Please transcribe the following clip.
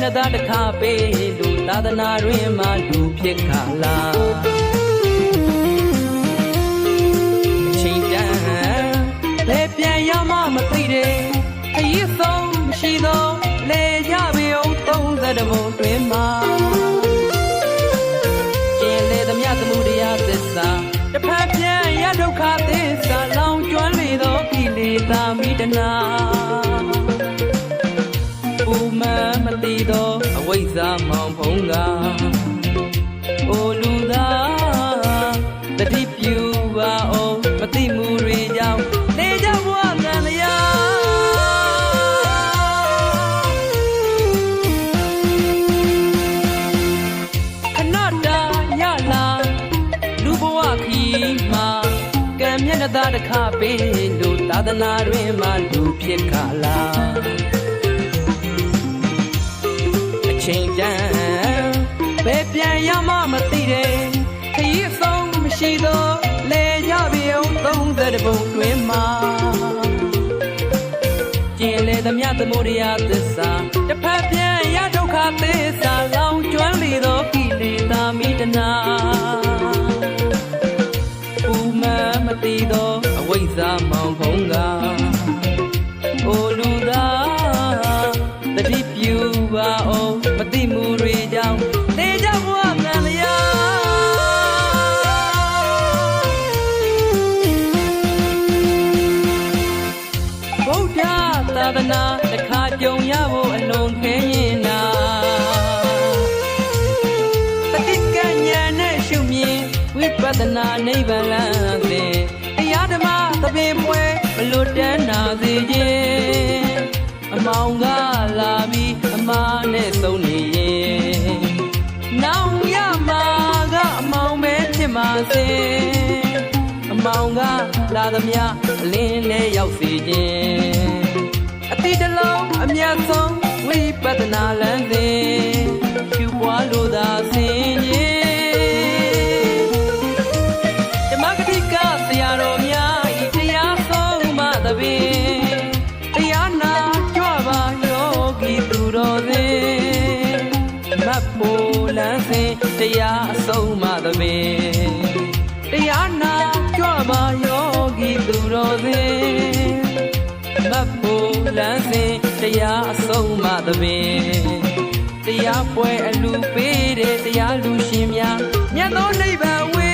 မျက်သားတစ်ခါပေးလို့သာသနာတွင်မှလူဖြစ်ခါလားအချိန်တန်လေပြန်ရမှမသိတယ်ခရီးဆုံးမရှိတော့လေရပြီအောင်30ဘုံတွင်မှာကျင်လေသမျှသမှုတရားသစ္စာတစ်ဖက်ပြန်ရဒုက္ခသစ္စာလောင်ကျွမ်းလေသောကိလေသာမိတနာဥမမတိသောအဝိဇ္ဇာမောင်ဖုံးကအိုလူသားတတိပြုပါအောင်မတိမှုတွေကြောင့်နေကြဘဝကံလျာခဏတာရလာလူဘဝခီမှာကံမျက်နှာသားတစ်ခါပေးလို့သာသနာတွင်မှလူဖြစ်ခါလားချိန်တန်ဘယ်ပြန်ရမှမသိတယ်ခရီးဆုံးမရှိတော့လေရပြီအောင်30ဘုံတွင်မှာကျင်လေသမျှသမှုတရားသစ္စာတစ်ဖက်ပြန်ရဒုက္ခသစ္စာလောင်ကျွမ်းလေသောကိလေသာမိတနာဥမမတိသောအဝိဇ္ဇာမောင်ဖုံးကအိုလူသားတတိပြုပါအောင်မတိမှုတွေကြောင့်နေကြဘဝကံလျာဗုဒ္ဓသာသနာတစ်ခါကြုံရဖို့အလွန်ခဲရင်နာပဋိကဉာဏ်နဲ့ရှုမြင်ဝိပဿနာနိဗ္ဗာန်လမ်းစဉ်တရားဓမ္မသဘင်ပွဲမလွတ်တမ်းနာစေခြင်းအမောင်ကလာပြီးအမားနဲ့သုံးနေရင်နောင်ရမှာကအမောင်ပဲဖြစ်မှာစေအမောင်ကလာသမျှအလင်းနဲ့ရောက်စေခြင်းအတိတလုံးအမြတ်ဆုံးဝိပဿနာလမ်းစဉ်ဖြူပွားလို့သာဆင်းရင်ဓမ္မဂတိကဆရာတော်များဤတရားဆုံးမသဘင်တရားနာကြွပါယောဂီသူတော်စင်မတ်ဖို့လမ်းစဉ်တရားအဆုံးမသဘင်တရားနာကြွပါယောဂီသူတော်စင်မတ်ဖို့လမ်းစဉ်တရားအဆုံးမသဘင်တရားပွဲအလူပေးတဲ့တရားလူရှင်များမြတ်သောနိဗ္ဗာန်ဝေ